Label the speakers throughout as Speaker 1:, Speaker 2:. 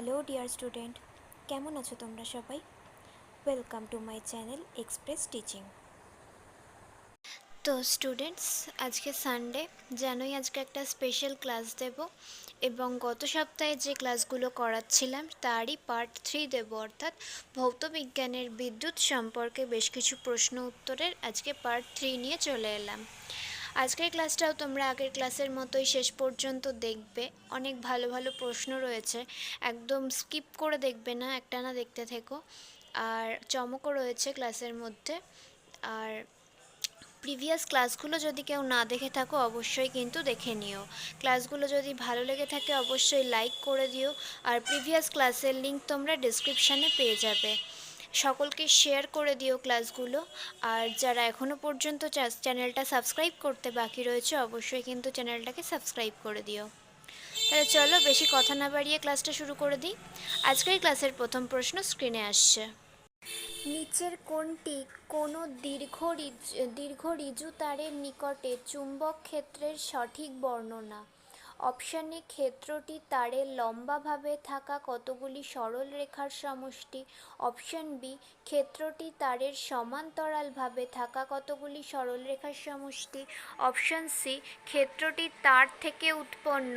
Speaker 1: Hello dear student, কেমন আছো তোমরা সবাই? Welcome to my channel express teaching. তো স্টুডেন্টস, আজকে সানডে, জানোই আজকে একটা স্পেশাল ক্লাস দেব এবং গত সপ্তাহে যে ক্লাসগুলো করাচ্ছিলাম তারই পার্ট 3 দেব, অর্থাৎ ভৌতবিজ্ঞানের বিদ্যুৎ সম্পর্কে বেশ কিছু প্রশ্ন উত্তরের আজকে পার্ট 3 নিয়ে চলে এলাম। আজকের ক্লাসটাও তোমরা আগের ক্লাসের মতোই শেষ পর্যন্ত দেখবে। অনেক ভালো ভালো প্রশ্ন রয়েছে, একদম স্কিপ করে দেখবে না, একটানা দেখতে থেকো। আর চমকও রয়েছে ক্লাসের মধ্যে। আর প্রিভিয়াস ক্লাসগুলো যদি কেউ না দেখে থাকো অবশ্যই কিন্তু দেখে নিও। ক্লাসগুলো যদি ভালো লেগে থাকে অবশ্যই লাইক করে দিও। আর প্রিভিয়াস ক্লাসের লিঙ্ক তোমরা ডিসক্রিপশানে পেয়ে যাবে। সকলকে শেয়ার করে দিও ক্লাসগুলো। আর যারা এখনও পর্যন্ত চ্যানেলটা সাবস্ক্রাইব করতে বাকি রয়েছে অবশ্যই কিন্তু চ্যানেলটাকে সাবস্ক্রাইব করে দিও। তাহলে চলো বেশি কথা না বাড়িয়ে ক্লাসটা শুরু করে দিই। আজকের ক্লাসের প্রথম প্রশ্ন স্ক্রিনে আসছে। নিচের কোনটি কোনো দীর্ঘ ঋজু তারের নিকটে চুম্বক ক্ষেত্রের সঠিক বর্ণনা? অপশান এ, ক্ষেত্রটি তারের লম্বাভাবে থাকা কতগুলি সরল রেখার সমষ্টি। অপশান বি, ক্ষেত্রটি তারের সমান্তরালভাবে থাকা কতগুলি সরল রেখার সমষ্টি। অপশান সি, ক্ষেত্রটি তার থেকে উৎপন্ন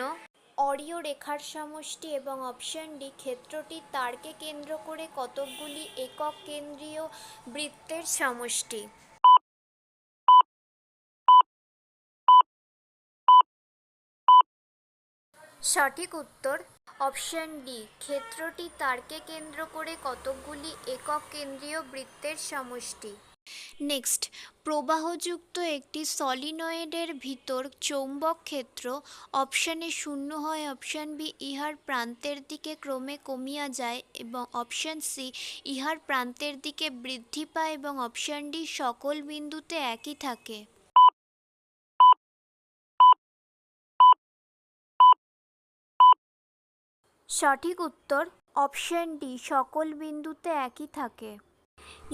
Speaker 1: অরীয় রেখার সমষ্টি। এবং অপশান ডি, ক্ষেত্রটি তারকে কেন্দ্র করে কতকগুলি একক কেন্দ্রীয় বৃত্তের সমষ্টি। সঠিক উত্তর অপশান ডি, ক্ষেত্রটি তারকে কেন্দ্র করে কতকগুলি একক কেন্দ্রীয় বৃত্তের সমষ্টি। নেক্সট, প্রবাহযুক্ত একটি সলিনয়েডের ভিতর চৌম্বক ক্ষেত্র অপশানে শূন্য হয়। অপশান বি, ইহার প্রান্তের দিকে ক্রমে কমিয়া যায়। এবং অপশান সি, ইহার প্রান্তের দিকে বৃদ্ধি পায়। এবং অপশান ডি, সকল বিন্দুতে একই থাকে। সঠিক উত্তর অপশান ডি, সকল বিন্দুতে একই থাকে।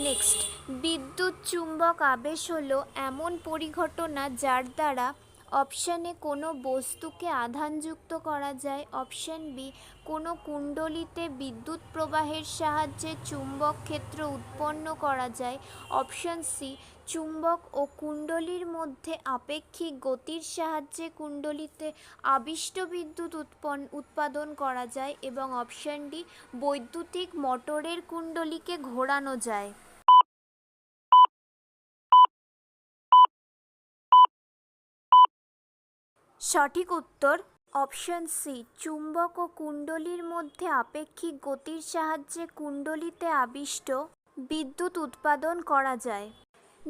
Speaker 1: নেক্সট, বিদ্যুৎ চুম্বক আবেশ হলো এমন পরিঘটনা যার দ্বারা অপশান এ কোনো বস্তুকে আধানযুক্ত করা যায়। অপশান বি, কোনো কুণ্ডলীতে বিদ্যুৎ প্রবাহের সাহায্যে চুম্বক ক্ষেত্র উৎপন্ন করা যায়। অপশান সি, চুম্বক ও কুণ্ডলীর মধ্যে আপেক্ষিক গতির সাহায্যে কুণ্ডলীতে আবিষ্ট বিদ্যুৎ উৎপাদন করা যায়। এবং অপশান ডি, বৈদ্যুতিক মোটরের কুণ্ডলীকে ঘোরানো যায়। সঠিক উত্তর অপশান সি, চুম্বক ও কুণ্ডলীর মধ্যে আপেক্ষিক গতির সাহায্যে কুণ্ডলীতে আবিষ্ট বিদ্যুৎ উৎপাদন করা যায়।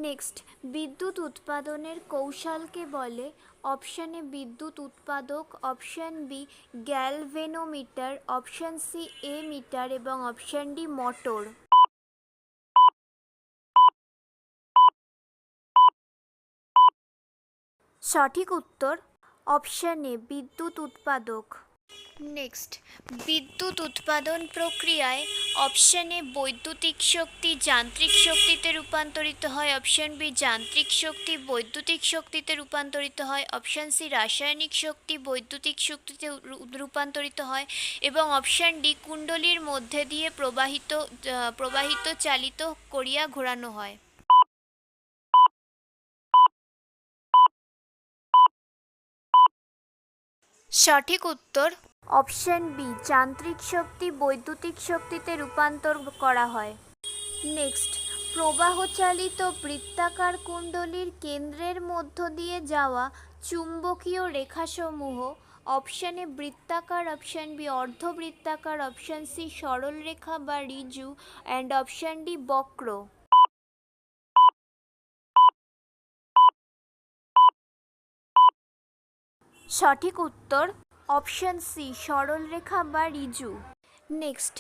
Speaker 1: নেক্সট, বিদ্যুৎ উৎপাদনের কৌশলকে বলে? অপশান এ, বিদ্যুৎ উৎপাদক। Option B, galvanometer. Option C, ammeter. এবং অপশান ডি, মোটর। সঠিক উত্তর অপশান এ, বিদ্যুৎ উৎপাদক। নেক্সট, বিদ্যুৎ উৎপাদন প্রক্রিয়ায় অপশান এ বৈদ্যুতিক শক্তি যান্ত্রিক শক্তিতে রূপান্তরিত হয়। অপশান বি, যান্ত্রিক শক্তি বৈদ্যুতিক শক্তিতে রূপান্তরিত হয়। অপশান সি, রাসায়নিক শক্তি বৈদ্যুতিক শক্তিতে রূপান্তরিত হয়। এবং অপশান ডি, কুণ্ডলীর মধ্যে দিয়ে প্রবাহিত চালিত করিয়া ঘোরানো হয়। সঠিক উত্তর অপশান বি, যান্ত্রিক শক্তি বৈদ্যুতিক শক্তিতে রূপান্তর করা হয়। নেক্সট, প্রবাহচালিত বৃত্তাকার কুণ্ডলীর কেন্দ্রের মধ্য দিয়ে যাওয়া চুম্বকীয় রেখাসমূহ। অপশান এ বৃত্তাকার। অপশান বি, অর্ধবৃত্তাকার। অপশান সি, সরল রেখা বা ঋজু। অ্যান্ড অপশান ডি, বক্র। সঠিক উত্তর অপশান সি, সরল রেখা বা ঋজু। নেক্সট,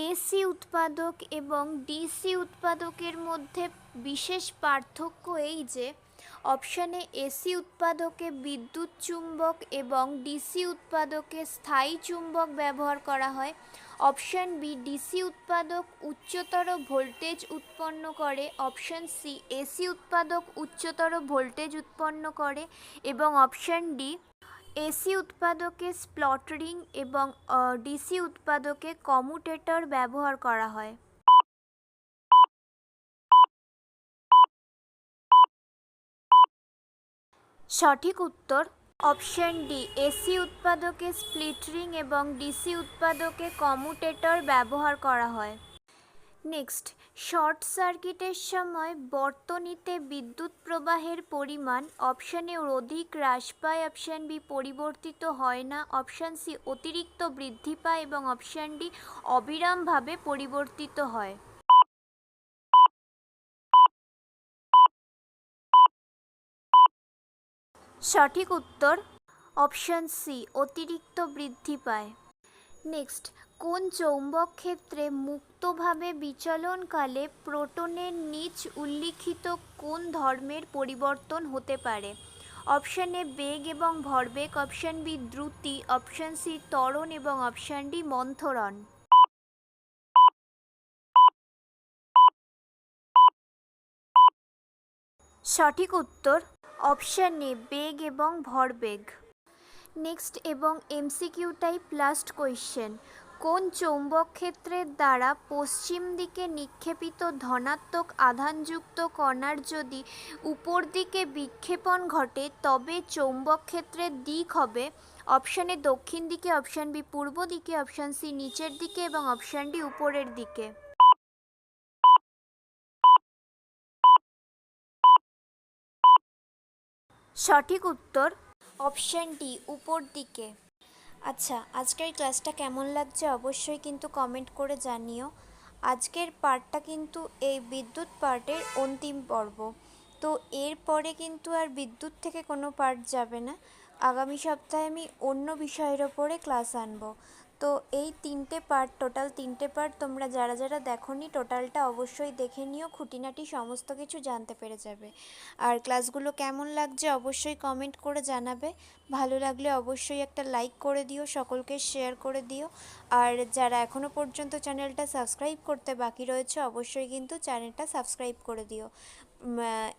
Speaker 1: এসি উৎপাদক এবং ডিসি উৎপাদকের মধ্যে বিশেষ পার্থক্য এই যে অপশানে এসি উৎপাদকে বিদ্যুৎ চুম্বক এবং ডিসি উৎপাদকে স্থায়ী চুম্বক ব্যবহার করা হয়। অপশান বি, ডিসি উৎপাদক উচ্চতর ভোল্টেজ উৎপন্ন করে। অপশান সি, এসি উৎপাদক উচ্চতর ভোল্টেজ উৎপন্ন করে। এবং অপশান ডি, এসি উৎপাদকে স্প্লটারিং এবং ডিসি উৎপাদকে কম্যুটেটর ব্যবহার করা হয়। সঠিক উত্তর অপশন ডি, এসি উৎপাদকে স্প্লিটারিং এবং ডিসি উৎপাদকে কম্যুটেটর ব্যবহার করা হয়। নেক্সট, শর্ট সার্কিটের সময় বর্তনীতে বিদ্যুৎ প্রবাহের পরিমাণ অপশন এ অধিক হ্রাস পায়, অপশন বি পরিবর্তিত হয় না, অপশন সি অতিরিক্ত বৃদ্ধি পায় এবং অপশন ডি অবিরামভাবে পরিবর্তিত হয়। সঠিক উত্তর অপশন সি অতিরিক্ত বৃদ্ধি পায়। নেক্সট, কোন চৌম্বক ক্ষেত্রে মুক্তভাবে বিচলনকালে প্রোটনের নিচ উল্লিখিত কোন ধর্মের পরিবর্তন হতে পারে? অপশন এ বেগ এবং ভরবেগ, অপশন বি দ্রুতি, অপশন সি ত্বরণ এবং অপশন ডি মন্থরণ। সঠিক উত্তর অপশন এ বেগ এবং ভরবেগ। নেক্সট এবং এমসিকিউ টাইপ লাস্ট কোয়েশ্চেন, কোন চৌম্বক ক্ষেত্রের দ্বারা পশ্চিম দিকে নিক্ষেপিত ধনাত্মক আধানযুক্ত কণার যদি উপর দিকে বিক্ষেপণ ঘটে তবে চৌম্বক ক্ষেত্রের দিক হবে? অপশন এ দক্ষিণ দিকে, অপশন বি পূর্ব দিকে, অপশন সি নিচের দিকে এবং অপশন ডি উপরের দিকে। সঠিক উত্তর অপশন ডি উপর দিকে। আচ্ছা, আজকের ক্লাসটা কেমন লাগছে অবশ্যই কিন্তু কমেন্ট করে জানিও। আজকের পার্টটা কিন্তু এই বিদ্যুৎ পার্টের অন্তিম পর্ব। তো এরপরে কিন্তু আর বিদ্যুৎ থেকে কোনো পার্ট যাবে না। আগামী সপ্তাহে আমি অন্য বিষয়ের ওপরে ক্লাস আনবো। তো এই টোটাল তিনটে পার্ট তোমরা যারা যারা দেখোনি টোটালটা অবশ্যই দেখে নিও, খুঁটিনাটি সমস্ত কিছু জানতে পেরে যাবে। আর ক্লাসগুলো কেমন লাগছে অবশ্যই কমেন্ট করে জানাবে। ভালো লাগলে অবশ্যই একটা লাইক করে দিও, সকলকে শেয়ার করে দিও। আর যারা এখনও পর্যন্ত চ্যানেলটা সাবস্ক্রাইব করতে বাকি রয়েছে অবশ্যই কিন্তু চ্যানেলটা সাবস্ক্রাইব করে দিও।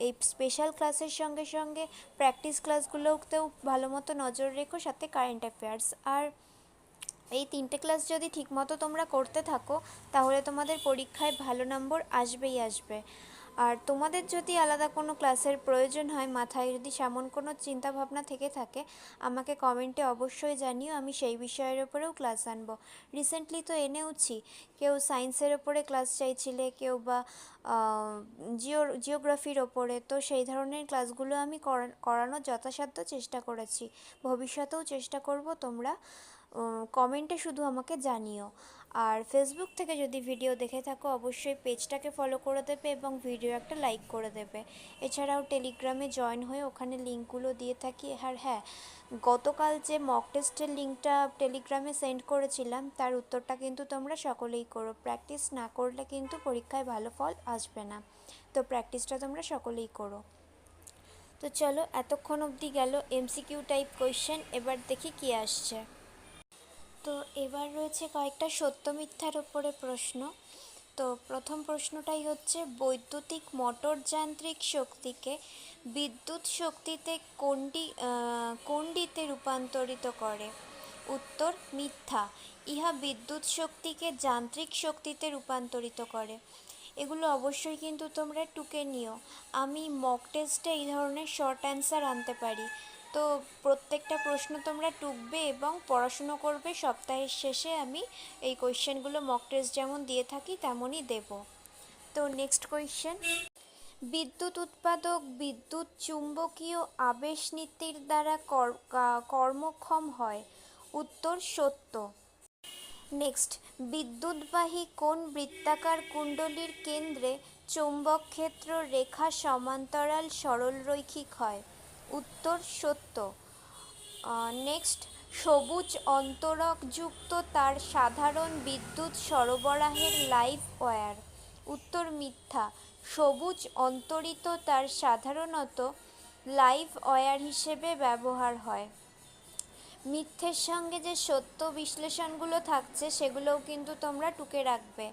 Speaker 1: এই স্পেশাল ক্লাসের সঙ্গে সঙ্গে প্র্যাকটিস ক্লাসগুলোতেও ভালো মতো নজর রেখো, সাথে কারেন্ট অ্যাফেয়ার্স। আর এই তিনটে ক্লাস যদি ঠিকমতো তোমরা করতে থাকো তাহলে তোমাদের পরীক্ষায় ভালো নম্বর আসবেই আসবে। আর তোমাদের যদি আলাদা কোনো ক্লাসের প্রয়োজন হয়, মাথায় যদি সেমন কোনো চিন্তাভাবনা থেকে থাকে আমাকে কমেন্টে অবশ্যই জানিও, আমি সেই বিষয়ের ওপরেও ক্লাস আনবো। রিসেন্টলি তো এনেওছি, কেউ সায়েন্সের ওপরে ক্লাস চাইছিলে, কেউ বা জিওগ্রাফির ওপরে, তো সেই ধরনের ক্লাসগুলো আমি করানোর যথাসাধ্য চেষ্টা করেছি, ভবিষ্যতেও চেষ্টা করব। তোমরা কমেন্টে শুধু আমাকে জানিও। আর ফেসবুক থেকে যদি ভিডিও দেখে থাকো অবশ্যই পেজটাকে ফলো করে দেবে এবং ভিডিও একটা লাইক করে দেবে। এছাড়াও টেলিগ্রামে জয়েন হয়ে ওখানে লিঙ্কগুলো দিয়ে থাকি। আর হ্যাঁ, গতকাল যে মক টেস্টের লিঙ্কটা টেলিগ্রামে সেন্ড করেছিলাম তার উত্তরটা কিন্তু তোমরা সকলেই করো। প্র্যাকটিস না করলে কিন্তু পরীক্ষায় ভালো ফল আসবে না, তো প্র্যাকটিসটা তোমরা সকলেই করো। তো চলো, এতক্ষণ অবধি গেল এমসিকিউ টাইপ কোয়েশ্চেন, এবার দেখি কি আসছে। তো এবার রয়েছে কয়েকটা সত্য মিথ্যার উপরে প্রশ্ন। তো প্রথম প্রশ্নটাই হচ্ছে, বৈদ্যুতিক মোটর যান্ত্রিক শক্তিকে বিদ্যুৎ শক্তিতে কোনটিতে রূপান্তরিত করে? উত্তর মিথ্যা, ইহা বিদ্যুৎ শক্তিকে যান্ত্রিক শক্তিতে রূপান্তরিত করে। এগুলো অবশ্যই কিন্তু তোমরা টুকে নিও। আমি মক টেস্টে এই ধরনের শর্ট অ্যান্সার আনতে পারি, তো প্রত্যেকটা প্রশ্ন তোমরা টুকবে এবং পড়াশুনো করবে। সপ্তাহের শেষে আমি এই কোয়েশ্চেনগুলো মক টেস্ট যেমন দিয়ে থাকি তেমনই দেব। তো নেক্সট কোয়েশ্চেন, বিদ্যুৎ উৎপাদক বিদ্যুৎ চুম্বকীয় আবেশ নীতির দ্বারা কর্মক্ষম হয়। উত্তর সত্য। নেক্সট, বিদ্যুৎবাহী কোন বৃত্তাকার কুণ্ডলীর কেন্দ্রে চৌম্বক ক্ষেত্র রেখা সমান্তরাল সরলরৈখিক হয়? উত্তর সত্য। নেক্সট, সবুজ অন্তরকযুক্ত তার সাধারণ বিদ্যুৎ সরবরাহের লাইভ ওয়্যার? উত্তর মিথ্যা, সবুজ অন্তরিত তার সাধারণত লাইভ ওয়্যার হিসেবে ব্যবহার হয়। মিথ্যের সঙ্গে যে সত্য বিশ্লেষণগুলো থাকছে সেগুলোও কিন্তু তোমরা টুকে রাখবে।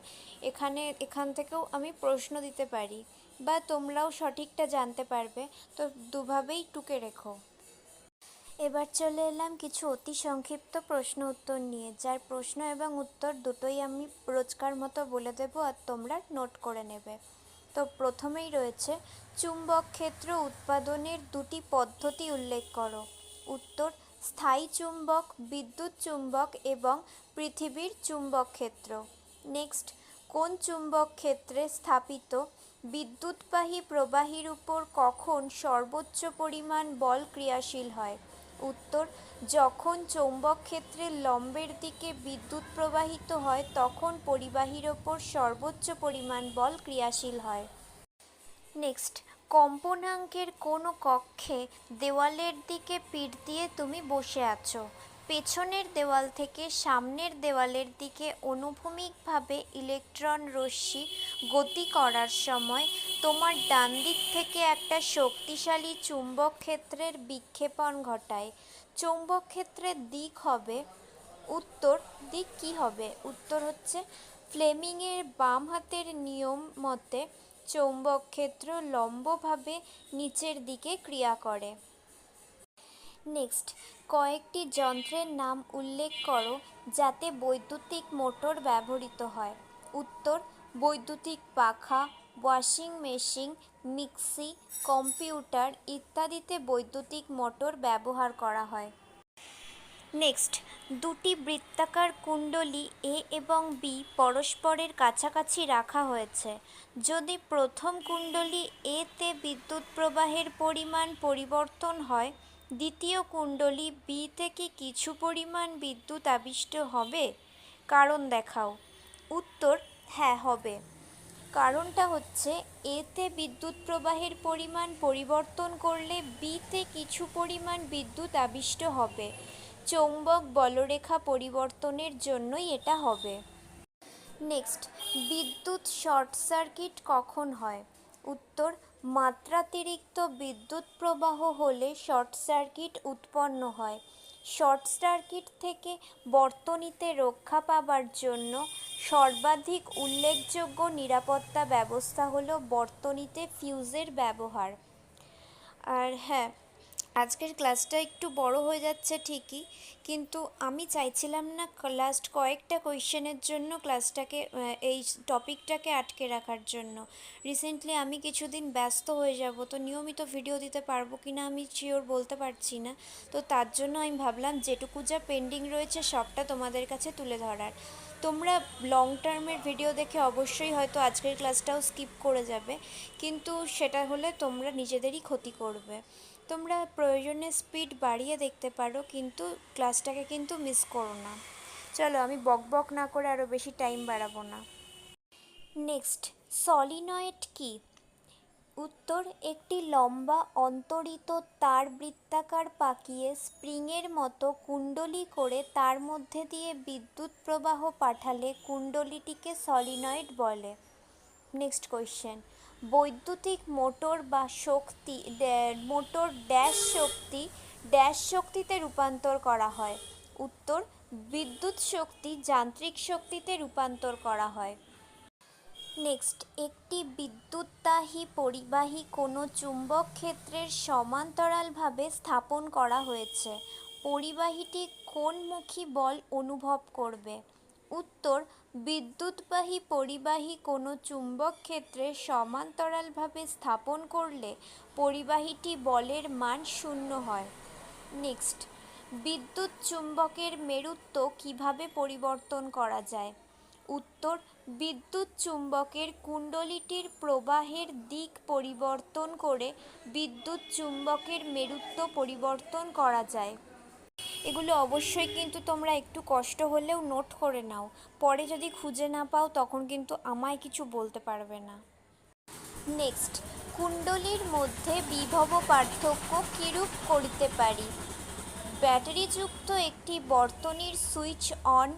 Speaker 1: এখান থেকেও আমি প্রশ্ন দিতে পারি বা তোমরাও সঠিকটা জানতে পারবে, তো দুভাবেই টুকে রেখো। এবার চলে এলাম কিছু অতি সংক্ষিপ্ত প্রশ্ন উত্তর নিয়ে, যার প্রশ্ন এবং উত্তর দুটোই আমি রোজকার মতো বলে দেব আর তোমরা নোট করে নেবে। তো প্রথমেই রয়েছে, চুম্বক ক্ষেত্র উৎপাদনের দুটি পদ্ধতি উল্লেখ করো। উত্তর, স্থায়ী চুম্বক, বিদ্যুৎ চুম্বক এবং পৃথিবীর চুম্বক ক্ষেত্র। নেক্সট, কোন চুম্বক ক্ষেত্রে স্থাপিত বিদ্যুৎবাহী প্রবাহীর উপর কখন সর্বোচ্চ পরিমাণ বল ক্রিয়াশীল হয়? উত্তর, যখন চৌম্বক ক্ষেত্রের লম্বের দিকে বিদ্যুৎ প্রবাহিত হয় তখন পরিবাহীর ওপর সর্বোচ্চ পরিমাণ বল ক্রিয়াশীল হয়। নেক্সট, কম্পনাঙ্কের কোনো কক্ষে দেওয়ালের দিকে পিঠ দিয়ে তুমি বসে আছো। পেছনের দেওয়াল থেকে সামনের দেওয়ালের দিকে অনুভূমিকভাবে ইলেকট্রন রশ্মি গতি করার সময় তোমার ডান দিক থেকে একটা শক্তিশালী চুম্বক ক্ষেত্রের বিক্ষেপণ ঘটায়। চৌম্বক ক্ষেত্রের দিক হবে, উত্তর দিক কি হবে? উত্তর হচ্ছে ফ্লেমিংয়ের বাম হাতের নিয়ম মতে চৌম্বক ক্ষেত্র লম্বভাবে নিচের দিকে ক্রিয়া করে। নেক্সট, কয়েকটি যন্ত্রের নাম উল্লেখ করো যাতে বৈদ্যুতিক মোটর ব্যবহৃত হয়। উত্তর, বৈদ্যুতিক পাখা, ওয়াশিং মেশিন, মিক্সি, কম্পিউটার ইত্যাদিতে বৈদ্যুতিক মোটর ব্যবহার করা হয়। নেক্সট, দুটি বৃত্তাকার কুণ্ডলী এ এবং বি পরস্পরের কাছাকাছি রাখা হয়েছে। যদি প্রথম কুণ্ডলী এ তে বিদ্যুৎ প্রবাহের পরিমাণ পরিবর্তন হয়, দ্বিতীয় কুণ্ডলী বি থেকে কিছু পরিমাণ বিদ্যুৎ আবিষ্ট হবে? কারণ দেখাও। উত্তর, হ্যাঁ হবে। কারণটা হচ্ছে, এতে বিদ্যুৎ প্রবাহের পরিমাণ পরিবর্তন করলে বিতে কিছু পরিমাণ বিদ্যুৎ আবিষ্ট হবে। চৌম্বক বলরেখা পরিবর্তনের জন্যই এটা হবে। নেক্সট, বিদ্যুৎ শর্ট সার্কিট কখন হয়? উত্তর, মাত্রাতিরিক্ত বিদ্যুৎ প্রবাহ হলে শর্ট সার্কিট উৎপন্ন হয়। শর্ট সার্কিট থেকে বর্তনীতে রক্ষা পাবার জন্য সর্বাধিক উল্লেখযোগ্য নিরাপত্তা ব্যবস্থা হলো বর্তনীতে ফিউজের ব্যবহার। আর হ্যাঁ, আজকের ক্লাসটা একটু বড় হয়ে যাচ্ছে ঠিকই, কিন্তু আমি চাইছিলাম না লাস্ট কয়েকটা কোয়েশ্চেনের জন্য ক্লাসটাকে এই টপিকটাকে আটকে রাখার জন্য। রিসেন্টলি আমি কিছুদিন ব্যস্ত হয়ে যাব, তো নিয়মিত ভিডিও দিতে পারবো কি না আমি শিওর বলতে পারছি না। তো তার জন্য আমি ভাবলাম যেটুকু যা পেন্ডিং রয়েছে সবটা তোমাদের কাছে তুলে ধরার। তোমরা লং টার্মের ভিডিও দেখে অবশ্যই হয়তো আজকের ক্লাসটাও স্কিপ করে যাবে, কিন্তু সেটা হলে তোমরা নিজেদেরই ক্ষতি করবে। তোমরা প্রয়োজনে স্পিড বাড়িয়ে দেখতে পারো, কিন্তু ক্লাসটাকে কিন্তু মিস করো না। চলো, আমি বক বক না করে আরও বেশি টাইম বাড়াবো না। নেক্সট, সলিনয়েড কি? উত্তর, একটি লম্বা অন্তরিত তার বৃত্তাকার পাকিয়ে স্প্রিংয়ের মতো কুণ্ডলী করে তার মধ্যে দিয়ে বিদ্যুৎ প্রবাহ পাঠালে কুণ্ডলীটিকে সলিনয়েড বলে। নেক্সট কোয়েশ্চেন, বৈদ্যুতিক মোটর বা শক্তি মোটর ড্যাশ শক্তিতে রূপান্তর করা হয়। উত্তর, বিদ্যুৎ শক্তি যান্ত্রিক শক্তিতে রূপান্তর করা হয়। নেক্সট, একটি বিদ্যুৎবাহী পরিবাহী কোনো চুম্বক ক্ষেত্রের সমান্তরালভাবে স্থাপন করা হয়েছে। পরিবাহীটি কোনমুখী বল অনুভব করবে? উত্তর, বিদ্যুৎবাহী পরিবাহী কোনো চুম্বক ক্ষেত্রে সমান্তরালভাবে স্থাপন করলে পরিবাহীটি বলের মান 0 হয়। নেক্সট, বিদ্যুৎ চুম্বকের মেরুত্ব কিভাবে পরিবর্তন করা যায়? উত্তর, বিদ্যুৎ চুম্বকের কুণ্ডলীটির প্রবাহের দিক পরিবর্তন করে বিদ্যুৎ চুম্বকের মেরুত্ব পরিবর্তন করা যায়। এগুলো অবশ্যই কিন্তু তোমরা একটু কষ্ট হলেও নোট করে নাও, পরে যদি খুঁজে না পাও তখন কিন্তু আমায় কিছু বলতে পারবে না। নেক্সট, কুণ্ডলীর মধ্যে বিভব পার্থক্য কিরূপ করিতে পারি? ব্যাটারিযুক্ত একটি বর্তনীর সুইচ অন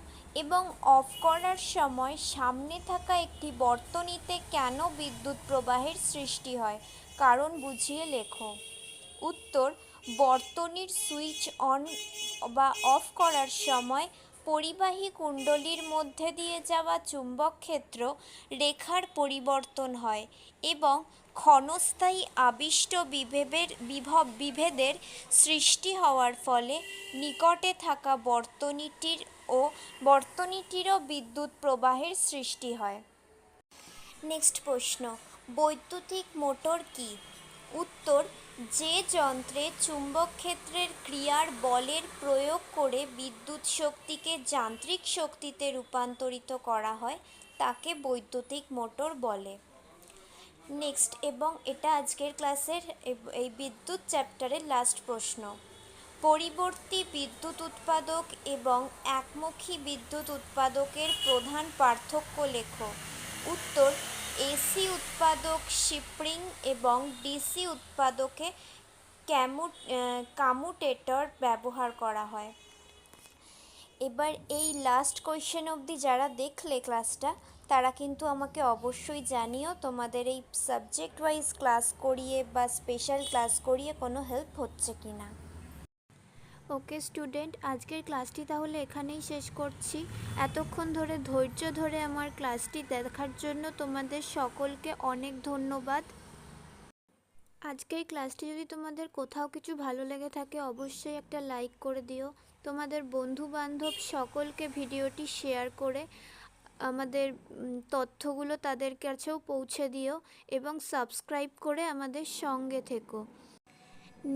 Speaker 1: এবং অফ করার সময় সামনে থাকা একটি বর্তনীতে কেন বিদ্যুৎ প্রবাহের সৃষ্টি হয়? কারণ বুঝিয়ে লেখো। উত্তর, বর্তনীর সুইচ অন বা অফ করার সময় পরিবাহী কুণ্ডলীর মধ্যে দিয়ে যাওয়া চুম্বক ক্ষেত্র রেখার পরিবর্তন হয় এবং ক্ষণস্থায়ী আবিষ্ট বিভেদের সৃষ্টি হওয়ার ফলে নিকটে থাকা বর্তনীটিরও বিদ্যুৎ প্রবাহের সৃষ্টি হয়। নেক্সট প্রশ্ন, বৈদ্যুতিক মোটর কি? উত্তর, যে যন্ত্রে চুম্বক ক্ষেত্রের ক্রিয়ার বলের প্রয়োগ করে বিদ্যুৎ শক্তিকে যান্ত্রিক শক্তিতে রূপান্তরিত করা হয় তাকে বৈদ্যুতিক মোটর বলে। নেক্সট, এবং এটা আজকের ক্লাসের এই বিদ্যুৎ চ্যাপ্টারের লাস্ট প্রশ্ন, পরিবর্তী বিদ্যুৎ উৎপাদক এবং একমুখী বিদ্যুৎ উৎপাদকের প্রধান পার্থক্য লেখো। উত্তর, এসি উৎপাদক শিফ্টিং এবং ডিসি উৎপাদকে কামুটেটর ব্যবহার করা হয়। এবার এই লাস্ট কোয়েশ্চেন অবধি যারা দেখলে ক্লাসটা তারা কিন্তু আমাকে অবশ্যই জানিও তোমাদের এই সাবজেক্ট ওয়াইজ ক্লাস করিয়ে বা স্পেশাল ক্লাস করিয়ে কোনো হেল্প হচ্ছে কি না। ওকে স্টুডেন্ট, আজকের ক্লাসটি তাহলে এখানেই শেষ করছি। এতক্ষণ ধরে ধৈর্য ধরে আমার ক্লাসটি দেখার জন্য তোমাদের সকলকে অনেক ধন্যবাদ। আজকের ক্লাসটি যদি তোমাদের কোথাও কিছু ভালো লেগে থাকে অবশ্যই একটা লাইক করে দিও। তোমাদের বন্ধু বান্ধব সকলকে ভিডিওটি শেয়ার করে আমাদের তথ্যগুলো তাদের কাছেও পৌঁছে দিও এবং সাবস্ক্রাইব করে আমাদের সঙ্গে থেকো।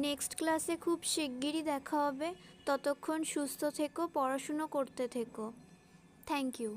Speaker 1: নেক্সট ক্লাসে খুব শিগগিরই দেখা হবে। ততক্ষণ সুস্থ থেকো, পড়াশুনো করতে থেকো। Thank you.